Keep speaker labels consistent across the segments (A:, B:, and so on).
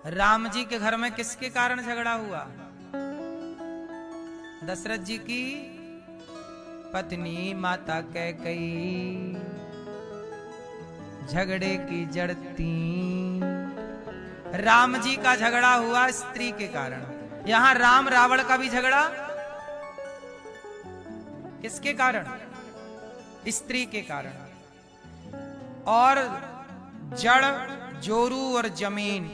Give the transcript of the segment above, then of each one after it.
A: राम जी के घर में किसके कारण झगड़ा हुआ? दशरथ जी की पत्नी माता कैकेयी, झगड़े की जड़ तीन। राम जी का झगड़ा हुआ स्त्री के कारण। यहां राम रावण का भी झगड़ा किसके कारण? स्त्री के कारण। और जड़ जोरू और जमीन,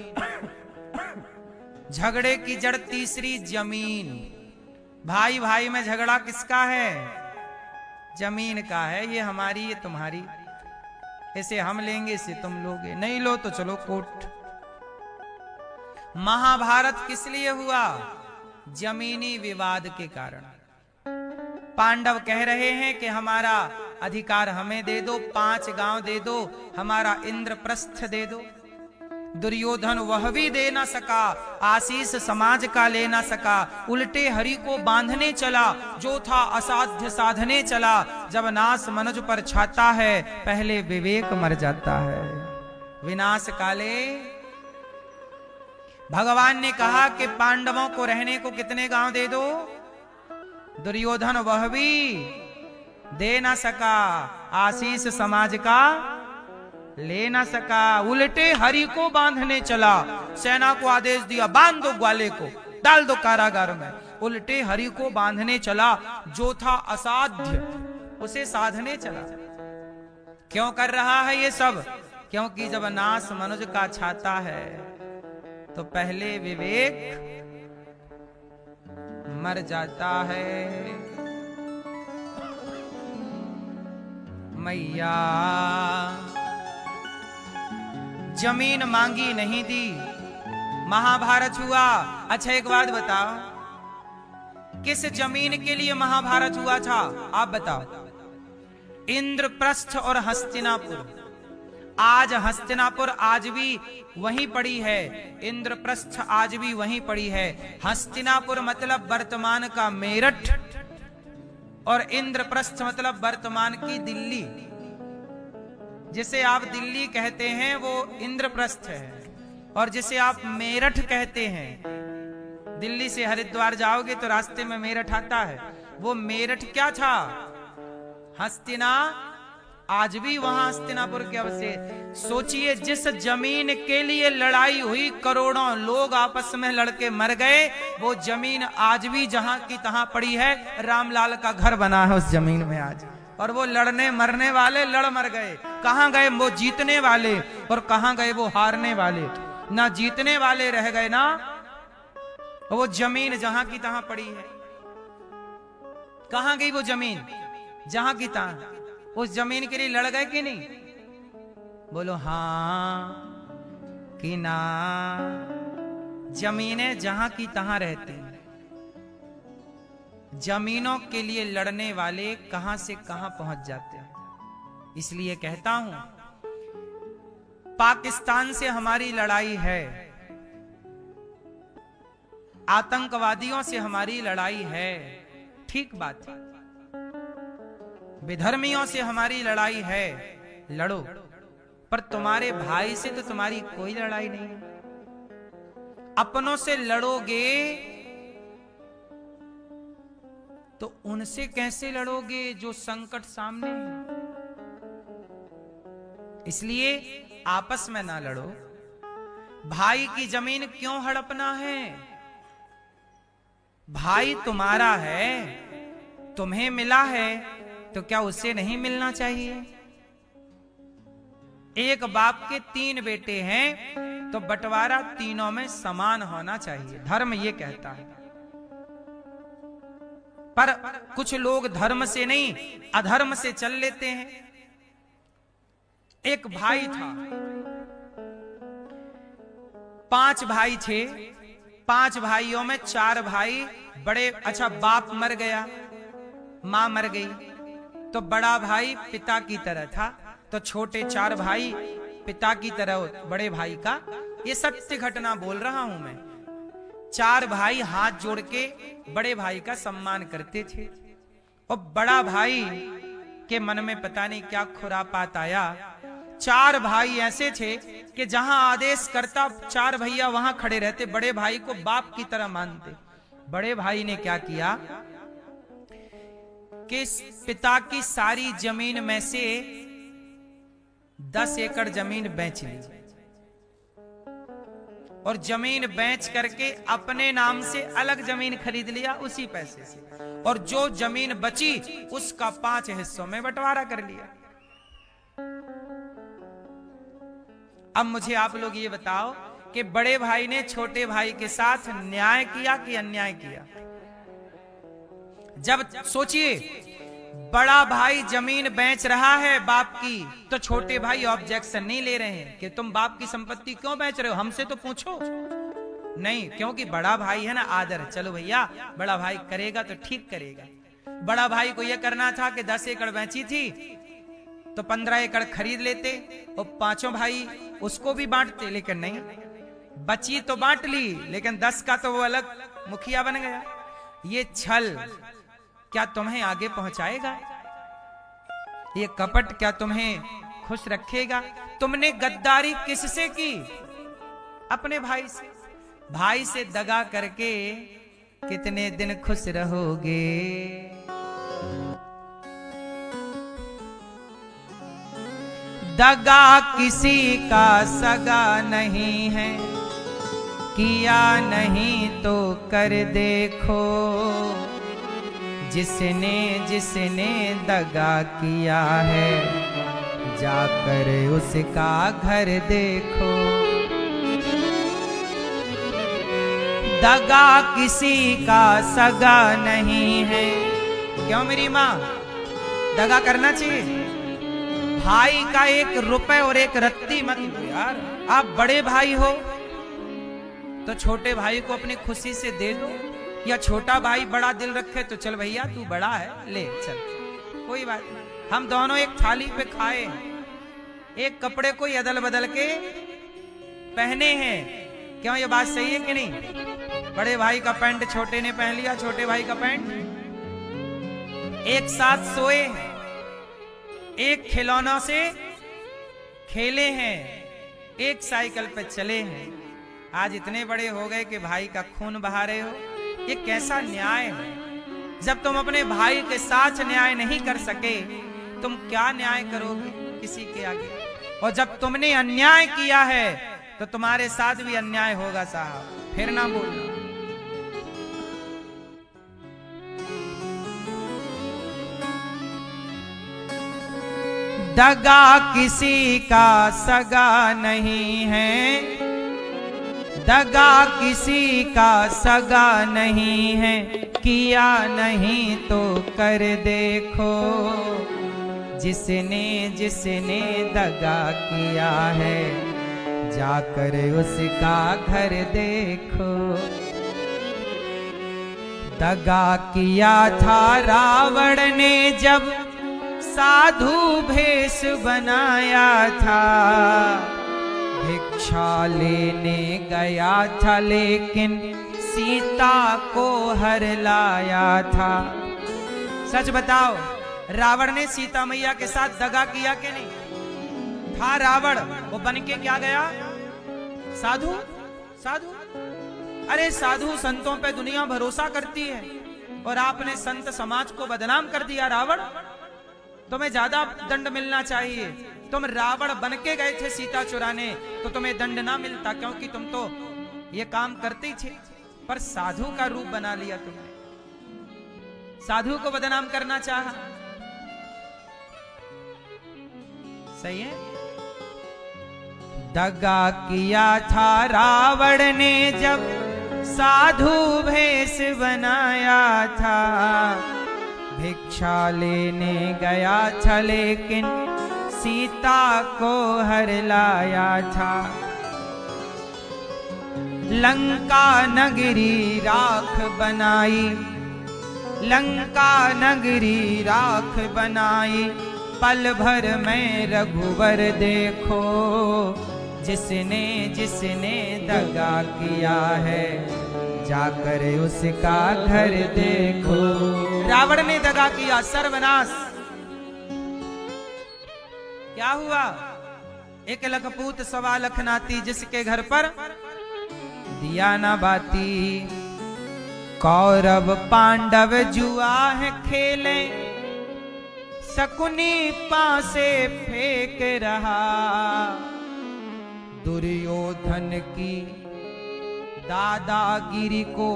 A: झगड़े की जड़ तीसरी जमीन। भाई भाई में झगड़ा किसका है? जमीन का है। ये हमारी, ये तुम्हारी, इसे हम लेंगे, इसे तुम लोगे, नहीं लो तो चलो कोर्ट। महाभारत किस लिए हुआ? जमीनी विवाद के कारण। पांडव कह रहे हैं कि हमारा अधिकार हमें दे दो, 5 गांव दे दो, हमारा इंद्रप्रस्थ दे दो। दुर्योधन वह भी दे ना सका, आशीष समाज का ले ना सका, उल्टे हरि को बांधने चला, जो था असाध्य साधने चला। जब नाश मनुज पर छाता है, पहले विवेक मर जाता है। विनाश काले भगवान ने कहा कि पांडवों को रहने को कितने गांव दे दो? दुर्योधन वह भी दे ना सका, आशीष समाज का ले ना सका, उल्टे हरि को बांधने चला। सेना को आदेश दिया, बांध दो ग्वाले को, डाल दो कारागार में। उल्टे हरि को बांधने चला, जो था असाध्य उसे साधने चला। क्यों कर रहा है ये सब? क्योंकि जब नाश मनुज का छाता है तो पहले विवेक मर जाता है। मैया जमीन मांगी नहीं दी, महाभारत हुआ। अच्छा एक बात बताओ, किस जमीन के लिए महाभारत हुआ था? आप बताओ। इंद्रप्रस्थ और हस्तिनापुर। आज हस्तिनापुर आज भी वहीं पड़ी है, इंद्रप्रस्थ आज भी वहीं पड़ी है। हस्तिनापुर मतलब वर्तमान का मेरठ, और इंद्रप्रस्थ मतलब वर्तमान की दिल्ली। जिसे आप दिल्ली कहते हैं वो इंद्रप्रस्थ है, और जिसे आप मेरठ कहते हैं, दिल्ली से हरिद्वार जाओगे तो रास्ते में मेरठ आता है, वो मेरठ क्या था? हस्तिना। आज भी वहां हस्तिनापुर के अवशेष। सोचिए, जिस जमीन के लिए लड़ाई हुई, करोड़ों लोग आपस में लड़के मर गए, वो जमीन आज भी जहां की तहां पड़ी है। रामलाल का घर बना है उस जमीन में आज, और वो लड़ने मरने वाले लड़ मर गए। कहां गए वो जीतने वाले, और कहां गए वो हारने वाले? ना जीतने वाले रह गए, ना वो जमीन जहां की तहां पड़ी है। कहां गई वो जमीन? जहां की तहां। उस जमीन के लिए लड़ गए कि नहीं? बोलो हां कि ना। जमीनें जहां की तहां रहती हैं। जमीनों के लिए लड़ने वाले कहां से कहां पहुंच जाते हैं। इसलिए कहता हूं, पाकिस्तान से हमारी लड़ाई है, आतंकवादियों से हमारी लड़ाई है, ठीक बात है। विधर्मियों से हमारी लड़ाई है, लड़ो, पर तुम्हारे भाई से तो तुम्हारी कोई लड़ाई नहीं है। अपनों से लड़ोगे तो उनसे कैसे लड़ोगे जो संकट सामने है? इसलिए आपस में ना लड़ो। भाई की जमीन क्यों हड़पना है? भाई तुम्हारा है, तुम्हें मिला है, तो क्या उससे नहीं मिलना चाहिए? एक बाप के 3 बेटे हैं तो बंटवारा तीनों में समान होना चाहिए, धर्म ये कहता है। पर कुछ लोग धर्म से नहीं, अधर्म से चल लेते हैं। एक भाई था, 5 भाई थे। 5 भाइयों में 4 भाई बड़े, अच्छा बाप मर गया, मां मर गई, तो बड़ा भाई पिता की तरह था, तो छोटे 4 भाई पिता की तरह बड़े भाई का। ये सत्य घटना बोल रहा हूं मैं। 4 भाई हाथ जोड़ के बड़े भाई का सम्मान करते थे, और बड़ा भाई के मन में पता नहीं क्या खुरापात आया, चार भाई ऐसे थे कि जहां आदेश करता चार भैया वहां खड़े रहते, बड़े भाई को बाप की तरह मानते। बड़े भाई ने क्या किया कि पिता की सारी जमीन में से 10 एकड़ जमीन बेच ली और जमीन बेच करके अपने नाम से अलग जमीन खरीद लिया उसी पैसे से, और जो जमीन बची उसका 5 हिस्सों में बंटवारा कर लिया। अब मुझे आप लोग ये बताओ कि बड़े भाई ने छोटे भाई के साथ न्याय किया कि अन्याय किया? जब सोचिए बड़ा भाई जमीन बेच रहा है बाप की, तो छोटे भाई ऑब्जेक्शन नहीं ले रहे हैं कि तुम बाप की संपत्ति क्यों बेच रहे हो, हमसे तो पूछो। नहीं, क्योंकि बड़ा भाई है ना, आदर। चलो भैया बड़ा भाई करेगा तो ठीक करेगा। बड़ा भाई को यह करना था कि 10 एकड़ बेची थी तो 15 एकड़ खरीद लेते और पांचों भाई उसको भी बांटते, लेकिन नहीं, बची तो बांट ली लेकिन 10 का तो वो अलग मुखिया बन गया। ये छल क्या तुम्हें आगे पहुंचाएगा? ये कपट क्या तुम्हें खुश रखेगा? तुमने गद्दारी किससे की? अपने भाई से। भाई से दगा करके कितने दिन खुश रहोगे? दगा किसी का सगा नहीं है, किया नहीं तो कर देखो। जिसने जिसने दगा किया है जाकर उसका घर देखो। दगा किसी का सगा नहीं है। क्यों मेरी माँ? दगा करना चाहिए। भाई का 1 रुपए और 1 रत्ती मत दो यार। आप बड़े भाई हो तो छोटे भाई को अपनी खुशी से दे दो, या छोटा भाई बड़ा दिल रखे तो चल भैया तू बड़ा है ले चल, कोई बात नहीं, हम दोनों एक थाली पे खाए, एक कपड़े को अदल बदल के पहने हैं। क्यों ये बात सही है कि नहीं? बड़े भाई का पैंट छोटे ने पहन लिया, छोटे भाई का पैंट, एक साथ सोए, एक खिलौनों से खेले हैं, एक साइकिल पे चले हैं। आज इतने बड़े हो गए कि भाई का खून बहा रहे हो। ये कैसा न्याय है? जब तुम अपने भाई के साथ न्याय नहीं कर सके, तुम क्या न्याय करोगे किसी के आगे? और जब तुमने अन्याय किया है तो तुम्हारे साथ भी अन्याय होगा साहब, फिर ना बोलना। दगा किसी का सगा नहीं है, दगा किसी का सगा नहीं है, किया नहीं तो कर देखो। जिसने जिसने दगा किया है जाकर उसका घर देखो। दगा किया था रावण ने जब साधु भेष बनाया था, भिक्षा लेने गया था लेकिन सीता को हर लाया था। सच बताओ, रावण ने सीता मैया के साथ दगा किया कि नहीं? था रावण, वो बन के क्या गया? साधु। साधु, अरे साधु संतों पे दुनिया भरोसा करती है और आपने संत समाज को बदनाम कर दिया। रावण, तुम्हें ज्यादा दंड मिलना चाहिए। तुम रावण बन के गए थे सीता चुराने तो तुम्हें दंड ना मिलता, क्योंकि तुम तो ये काम करते ही थे, पर साधु का रूप बना लिया तुमने, साधु को बदनाम करना चाहा। सही है? दगा किया था रावण ने जब साधु भेष बनाया था, भिक्षा लेने गया था लेकिन सीता को हर लाया था। लंका नगरी राख बनाई, लंका नगरी राख बनाई, पल भर में रघुवर देखो। जिसने जिसने दगा किया है जाकर उसका घर देखो। रावण ने दगा किया, सर्वनाश। क्या हुआ? एक लखपूत सवा लख नाती, जिसके घर पर दिया ना बाती। कौरव पांडव जुआ है खेले, शकुनी पासे फेंक रहा। दुर्योधन की दादागिरी को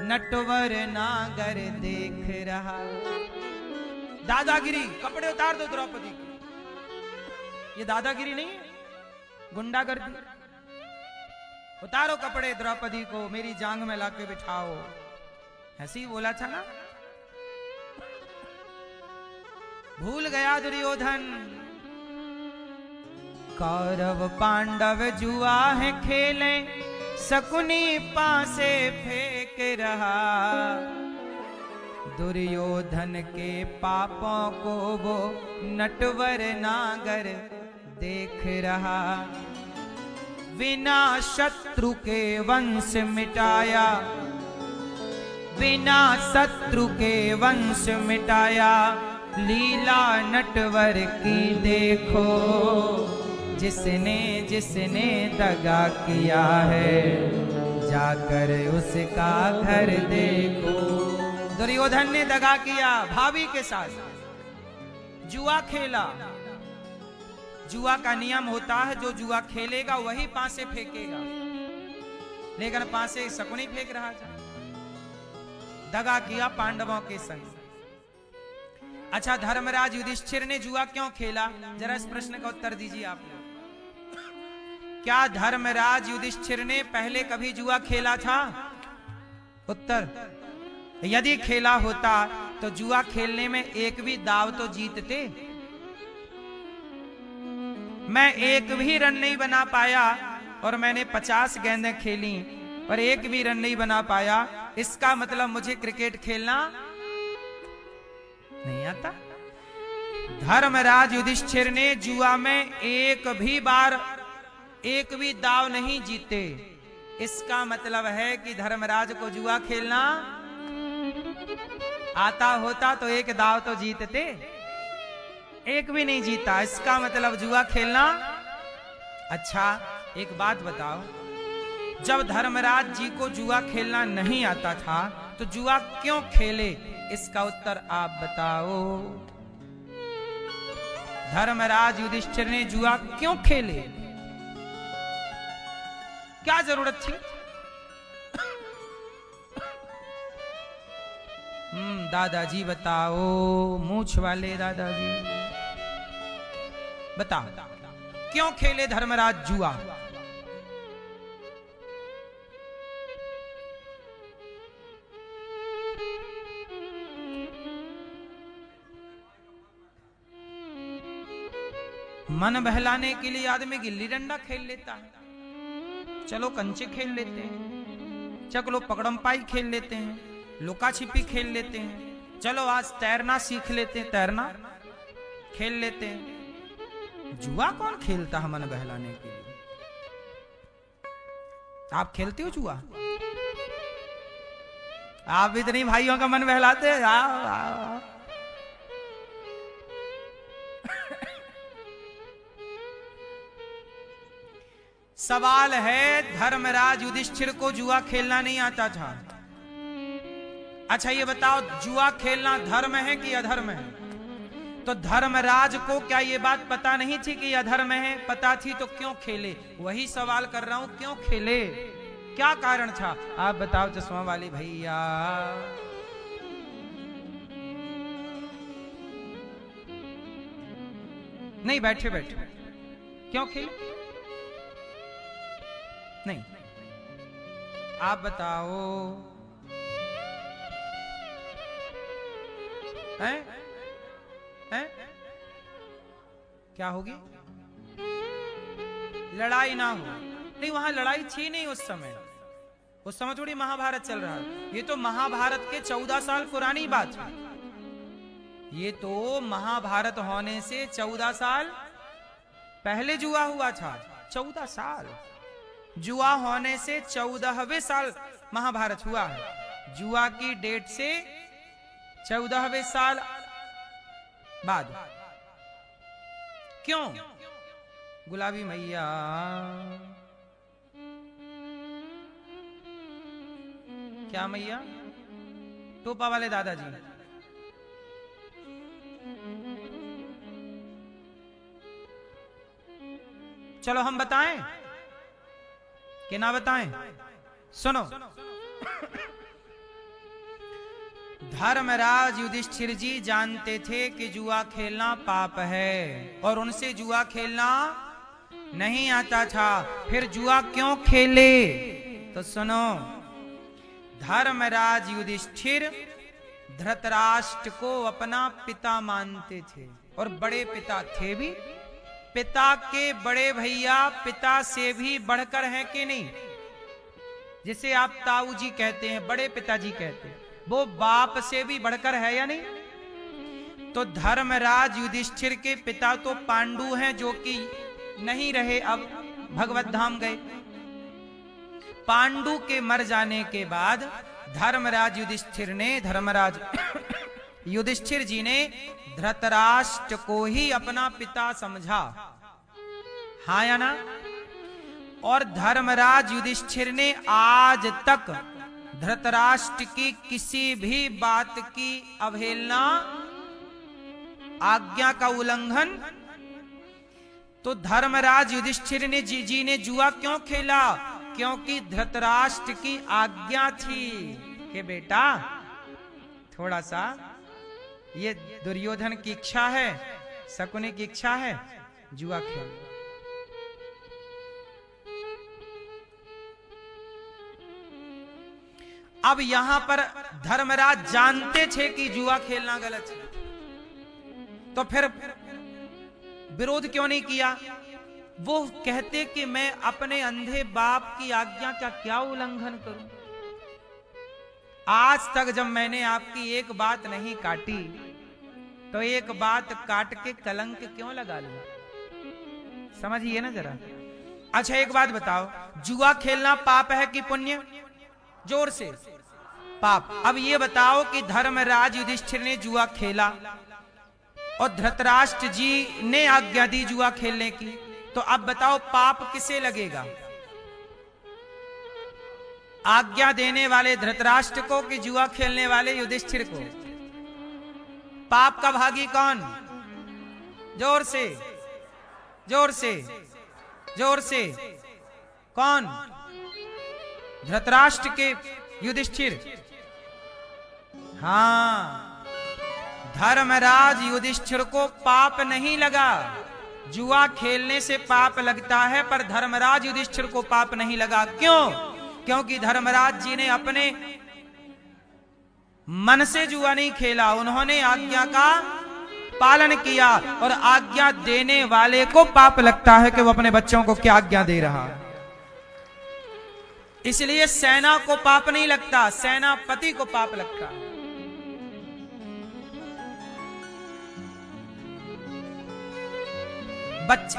A: नटवर नागर देख रहा। दादागिरी, कपड़े उतार दो द्रौपदी की, ये दादागिरी नहीं है, गुंडागर्दी। उतारो कपड़े द्रौपदी को, मेरी जांग में लाके बिठाओ, ऐसे ही बोला था ना। भूल गया दुर्योधन। कौरव पांडव जुआ है खेले, शकुनी पासे फेंक रहा। दुर्योधन के पापों को वो नटवर नागर देख रहा। बिना शत्रु के वंश मिटाया, बिना शत्रु के वंश मिटाया। लीला नटवर की देखो, जिसने जिसने दगा किया है, जाकर उसका घर देखो। दुर्योधन ने दगा किया, भाभी के साथ जुआ खेला। जुआ का नियम होता है, जो जुआ खेलेगा वही पासे फेंकेगा, लेकिन पासे शकुनी फेंक रहा था। दगा किया पांडवों के संग। अच्छा, धर्मराज युधिष्ठिर ने जुआ क्यों खेला? जरा इस प्रश्न का उत्तर दीजिए आप लोग। क्या धर्मराज युधिष्ठिर ने पहले कभी जुआ खेला था? उत्तर, यदि खेला होता तो जुआ खेलने में एक भी दाव तो जीतते। मैं एक भी रन नहीं बना पाया और मैंने 50 गेंदें खेली और एक भी रन नहीं बना पाया, इसका मतलब मुझे क्रिकेट खेलना नहीं आता। धर्मराज युधिष्ठिर ने जुआ में एक भी बार एक भी दाव नहीं जीते। इसका मतलब है कि धर्मराज को जुआ खेलना आता होता तो एक दाव तो जीतते, एक भी नहीं जीता। इसका मतलब जुआ खेलना। अच्छा, एक बात बताओ, जब धर्मराज जी को जुआ खेलना नहीं आता था तो जुआ क्यों खेले? इसका उत्तर आप बताओ। धर्मराज युधिष्ठिर ने जुआ क्यों खेले? क्या जरूरत थी? दादाजी बताओ, मूछ वाले दादाजी बताओ, क्यों खेले धर्मराज जुआ? मन बहलाने के लिए आदमी गिल्ली डंडा खेल लेता है, चलो कंचे खेल लेते हैं, चलो पकड़म पाई खेल लेते हैं, लुका छिपी खेल लेते हैं, चलो आज तैरना सीख लेते हैं, तैरना खेल लेते हैं। जुआ कौन खेलता है मन बहलाने के लिए? आप खेलते हो जुआ? आप इतनी भाइयों का मन बहलाते हैं। सवाल है, धर्मराज युधिष्ठिर को जुआ खेलना नहीं आता था। अच्छा ये बताओ, जुआ खेलना धर्म है कि अधर्म है? तो धर्मराज को क्या ये बात पता नहीं थी कि अधर्म है? पता थी तो क्यों खेले? वही सवाल कर रहा हूं, क्यों खेले? क्या कारण था? आप बताओ चश्मा वाले भैया। नहीं, बैठे बैठे क्यों खेले? नहीं, आप बताओ। हैं? हैं? क्या होगी? लड़ाई ना हो? नहीं, वहां लड़ाई थी नहीं उस समय। उस समय थोड़ी महाभारत चल रहा है। ये तो महाभारत के 14 साल पुरानी बात है। ये तो महाभारत होने से 14 साल पहले जुआ हुआ था। 14 साल जुआ होने से 14वें साल महाभारत हुआ है। जुआ की डेट से 14वें साल बाद। क्यों? गुलाबी मैया। क्या मैया? टोपा वाले दादाजी। चलो हम बताएं कि ना बताएं? सुनो। धर्मराज युधिष्ठिर जी जानते थे कि जुआ खेलना पाप है और उनसे जुआ खेलना नहीं आता था, फिर जुआ क्यों खेले? तो सुनो, धर्मराज युधिष्ठिर धृतराष्ट्र को अपना पिता मानते थे और बड़े पिता थे भी। पिता के बड़े भैया पिता से भी बढ़कर हैं कि नहीं? जिसे आप ताऊ जी कहते हैं, बड़े पिताजी कहते हैं, वो बाप से भी बढ़कर है या नहीं? तो धर्मराज युधिष्ठिर के पिता तो पांडु हैं, जो कि नहीं रहे, अब भगवत धाम गए। पांडु के मर जाने के बाद धर्मराज युधिष्ठिर जी ने धृतराष्ट्र को ही अपना पिता समझा, हाँ या ना? और धर्मराज युधिष्ठिर ने आज तक धृतराष्ट्र की किसी भी बात की अवहेलना, आज्ञा का उल्लंघन। तो धर्मराज युधिष्ठिर ने जी ने जुआ क्यों खेला? क्योंकि धृतराष्ट्र की आज्ञा थी कि बेटा थोड़ा सा, ये दुर्योधन की इच्छा है, शकुनी की इच्छा है, जुआ खेल। अब यहां पर धर्मराज जानते थे कि जुआ खेलना गलत है, तो फिर विरोध क्यों नहीं किया? वो कहते कि मैं अपने अंधे बाप की आज्ञा का क्या उल्लंघन करूं? आज तक जब मैंने आपकी एक बात नहीं काटी, तो एक बात काट के कलंक क्यों लगा लूं? समझिए ना जरा। अच्छा एक बात बताओ, जुआ खेलना पाप है कि पुण्य? जोर से। पाप। अब ये बताओ कि धर्मराज युधिष्ठिर ने जुआ खेला और धृतराष्ट्र जी ने आज्ञा दी जुआ खेलने की, तो अब बताओ पाप किसे लगेगा? आज्ञा देने वाले धृतराष्ट्र को कि जुआ खेलने वाले युधिष्ठिर को? पाप का भागी कौन? जोर से, जोर से, जोर से। कौन? धृतराष्ट्र के युधिष्ठिर। हां, धर्मराज युधिष्ठिर को पाप नहीं लगा। जुआ खेलने से पाप लगता है, पर धर्मराज युधिष्ठिर को पाप नहीं लगा। क्यों? क्योंकि धर्मराज जी ने अपने मन से जुआ नहीं खेला, उन्होंने आज्ञा का पालन किया। और आज्ञा देने वाले को पाप लगता है कि वो अपने बच्चों को क्या आज्ञा दे रहा है। इसलिए सेना को पाप नहीं लगता, सेनापति को पाप लगता है।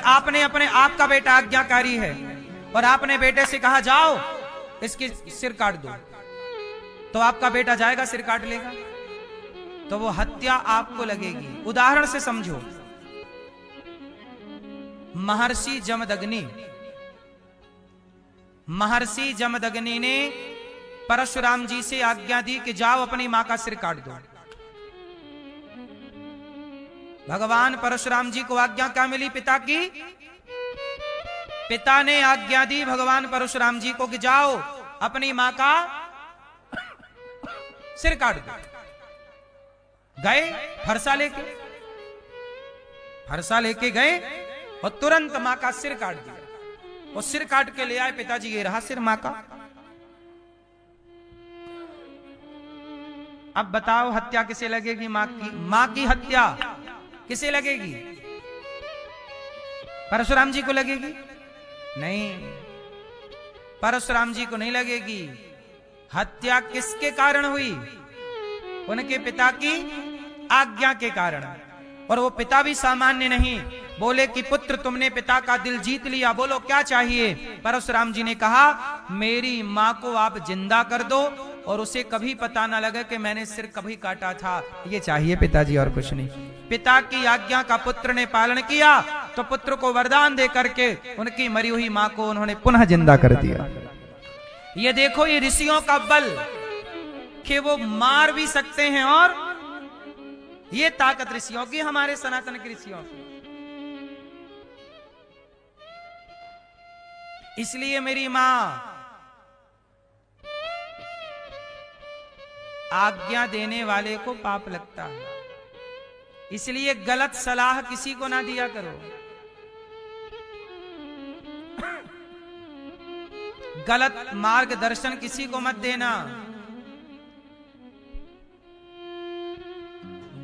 A: आपने अपने आप का बेटा आज्ञाकारी है और आपने बेटे से कहा जाओ इसकी सिर काट दो, तो आपका बेटा जाएगा सिर काट लेगा? तो वो हत्या आपको लगेगी। उदाहरण से समझो, महर्षि जमदग्नि ने परशुराम जी से आज्ञा दी कि जाओ अपनी मां का सिर काट दो। भगवान परशुराम जी को आज्ञा क्या मिली? पिता की। पिता ने आज्ञा दी भगवान परशुराम जी को कि जाओ अपनी मां का सिर काट दो। गए फरसा लेके गए और तुरंत मां का सिर काट दिया। और सिर काट के ले आए, पिताजी ये रहा सिर मां का। अब बताओ हत्या किसे लगेगी? मां की। मां की हत्या किसे लगेगी? परशुराम जी को लगेगी? नहीं, परशुराम जी को नहीं लगेगी। हत्या किसके कारण हुई? उनके पिता की आज्ञा के कारण। और वो पिता भी सामान्य नहीं। बोले कि पुत्र तुमने पिता का दिल जीत लिया, बोलो क्या चाहिए? परशुराम जी ने कहा मेरी मां को आप जिंदा कर दो और उसे कभी पता ना लगे कि मैंने सिर कभी काटा था। ये चाहिए पिताजी, और कुछ नहीं। पिता की आज्ञा का पुत्र ने पालन किया तो पुत्र को वरदान दे करके उनकी मरी हुई मां को उन्होंने पुनः जिंदा कर दिया। ये देखो ये ऋषियों का बल कि वो मार भी सकते हैं, और ये ताकत ऋषियों की, हमारे सनातन के ऋषियों की। इसलिए मेरी मां आज्ञा देने वाले को पाप लगता है, इसलिए गलत सलाह किसी को ना दिया करो, गलत मार्गदर्शन किसी को मत देना।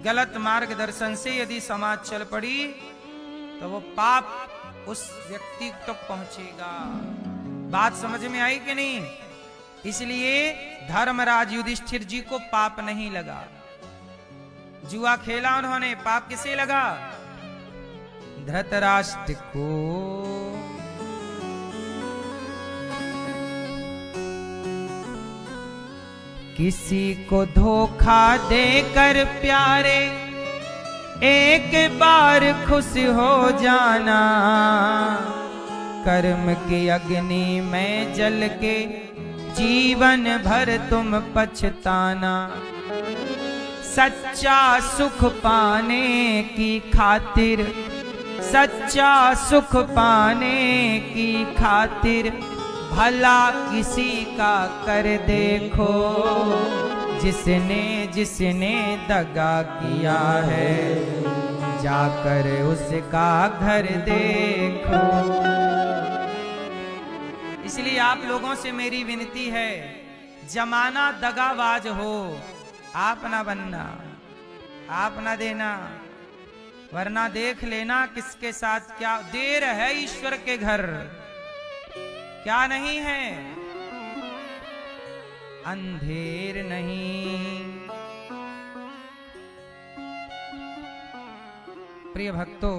A: गलत मार्गदर्शन से यदि समाज चल पड़ी तो वो पाप उस व्यक्ति तक पहुंचेगा। बात समझ में आई कि नहीं? इसलिए धर्मराज युधिष्ठिर जी को पाप नहीं लगा। जुआ खेला उन्होंने, पाप किसे लगा? धृतराष्ट्र को। किसी को धोखा देकर प्यारे एक बार खुश हो जाना, कर्म की अग्नि में जल के जीवन भर तुम पछताना। सच्चा सुख पाने की खातिर, सच्चा सुख पाने की खातिर भला किसी का कर देखो, जिसने जिसने दगा किया है जाकर उसका घर देखो। इसलिए आप लोगों से मेरी विनती है, जमाना दगाबाज हो, आप ना बनना, आप ना देना, वरना देख लेना किसके साथ क्या देर है। ईश्वर के घर क्या नहीं है, अंधेर नहीं। प्रिय भक्तों,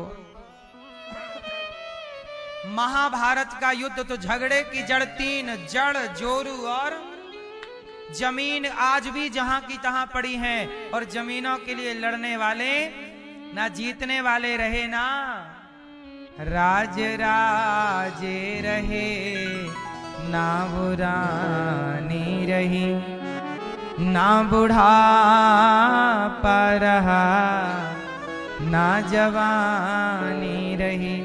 A: महाभारत का युद्ध तो झगड़े की जड़ तीन, जड़, जोरू और जमीन आज भी जहां की तहां पड़ी हैं, और जमीनों के लिए लड़ने वाले ना जीतने वाले रहे ना राज राजे रहे, ना बुरानी रही, ना बुढ़ापा रहा, ना जवानी रही।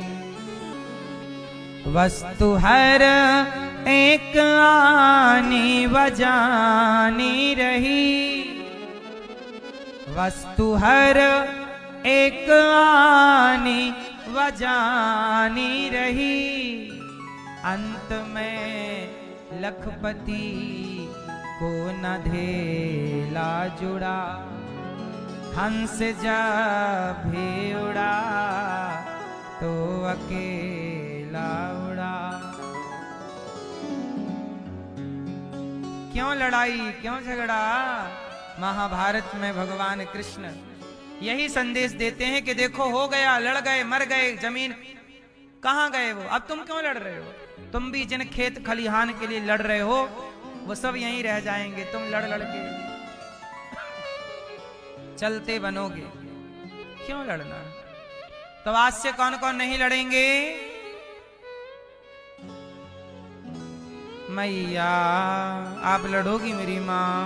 A: वस्तु हर एक आनी बजानी रही, वस्तु हर एक आनी बजानी रही। अंत में लखपति को न धेला जुड़ा, हंस जब भी उड़ा तो अकेला उड़ा। क्यों लड़ाई, क्यों झगड़ा? महाभारत में भगवान कृष्ण यही संदेश देते हैं कि देखो हो गया, लड़ गए, मर गए, जमीन कहां गए वो, अब तुम क्यों लड़ रहे हो? तुम भी जिन खेत खलिहान के लिए लड़ रहे हो वो सब यहीं रह जाएंगे, तुम लड़ लड़ के चलते बनोगे, क्यों लड़ना? तो आज से कौन कौन नहीं लड़ेंगे? मैया आप लड़ोगी मेरी मां,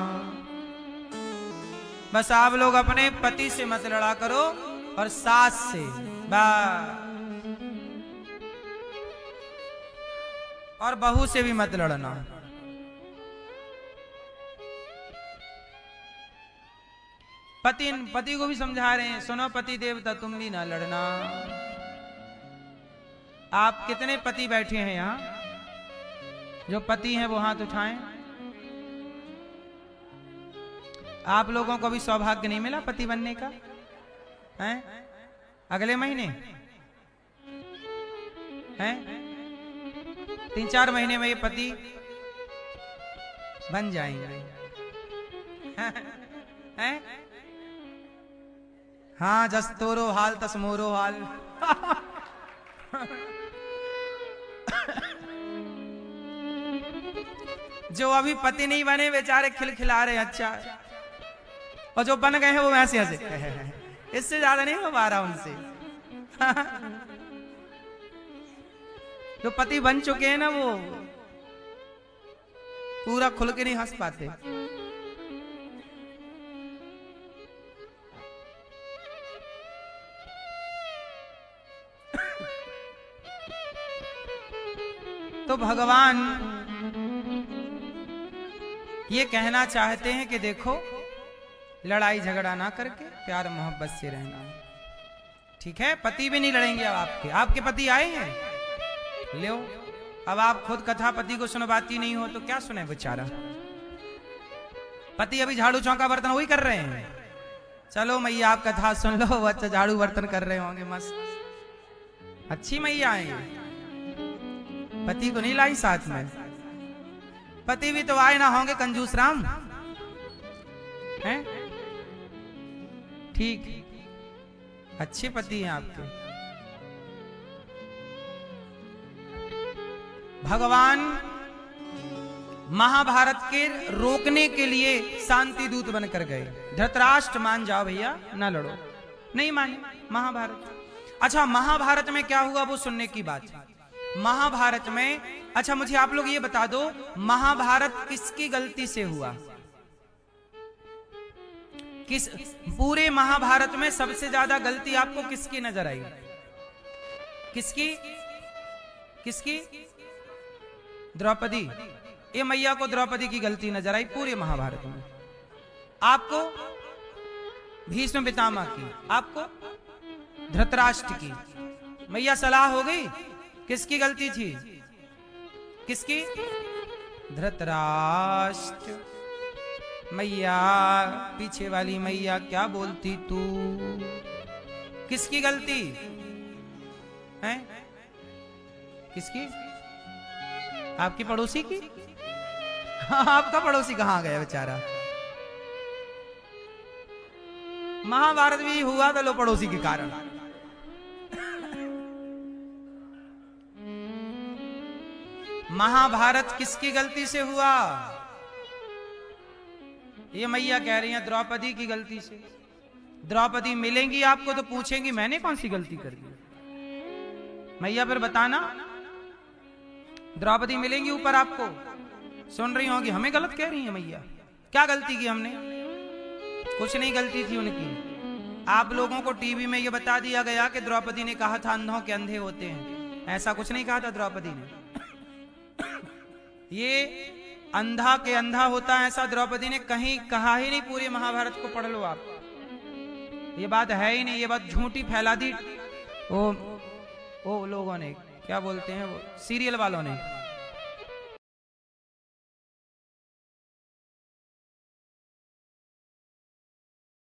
A: बस आप लोग अपने पति से मत लड़ा करो और सास से, और बहू से भी मत लड़ना। पति को भी समझा रहे हैं, सुनो पति देवता तुम भी ना लड़ना। आप कितने पति बैठे हैं यहां? जो पति हैं वो हाथ उठाएं। आप लोगों को भी सौभाग्य नहीं मिला पति बनने का? हैं? अगले महीने हैं? 3-4 महीने में ये पति बन जाएंगे। हैं? हाँ, जस तोरो हाल तस मोरो हाल। जो अभी पति नहीं बने बेचारे खिलखिला रहे, अच्छा, और जो बन गए हैं वो वैसे हंसे। इससे ज्यादा नहीं हो पा रहा उनसे। जो पति बन चुके हैं ना, वो पूरा खुल के नहीं हंस पाते। तो भगवान ये कहना चाहते हैं कि देखो, लड़ाई झगड़ा ना करके प्यार मोहब्बत से रहना, ठीक है? पति भी नहीं लड़ेंगे अब आपके। आपके पति आए हैं, लो। अब आप खुद कथा पति को सुनवाती नहीं हो तो क्या सुने बेचारा। पति अभी झाड़ू चौका बर्तन वही कर रहे हैं। चलो मैया आप कथा सुन लो, वो अच्छा झाड़ू बर्तन कर रहे होंगे मस्त। अच्छी मैया है, पति को नहीं लाई साथ में। पति भी तो आए ना होंगे कंजूस राम, हैं? ठीक, अच्छे पति हैं आपके। भगवान महाभारत के रोकने के लिए शांति दूत बनकर गए। धृतराष्ट्र मान जाओ भैया, ना लड़ो। नहीं माने महाभारत। अच्छा, महाभारत में क्या हुआ वो सुनने की बात। महाभारत में, अच्छा मुझे आप लोग ये बता दो, महाभारत किसकी गलती से हुआ? किस पूरे महाभारत में सबसे ज्यादा गलती आपको किसकी नजर आई? किसकी? किसकी? द्रौपदी। ये मैया को द्रौपदी की गलती नजर आई पूरे महाभारत में। आपको भीष्म पितामह की, आपको धृतराष्ट्र की। मैया सलाह हो गई, किसकी गलती थी? किसकी? धृतराष्ट्र। मैया, पीछे वाली मैया क्या बोलती तू? किसकी गलती है? किसकी? आपकी पड़ोसी की? आपका पड़ोसी कहां गया बेचारा? महाभारत भी हुआ तो लो पड़ोसी के कारण। महाभारत किसकी गलती से हुआ? ये मैया कह रही हैं द्रौपदी की गलती से। द्रौपदी मिलेंगी आपको तो पूछेंगी मैंने कौन सी गलती कर दी? मैया फिर बताना। द्रौपदी मिलेंगी ऊपर आपको, सुन रही होंगी हमें गलत कह रही है मैया। क्या गलती की हमने? कुछ नहीं गलती थी उनकी। आप लोगों को टीवी में ये बता दिया गया कि द्रौपदी ने कहा था अंधों के अंधे होते हैं। ऐसा कुछ नहीं कहा था द्रौपदी ने। ये अंधा के अंधा होता है ऐसा द्रौपदी ने कहीं कहा ही नहीं। पूरे महाभारत को पढ़ लो आप, ये बात है ही नहीं। ये बात झूठी फैला दी वो लोगों ने, क्या बोलते हैं वो सीरियल वालों ने।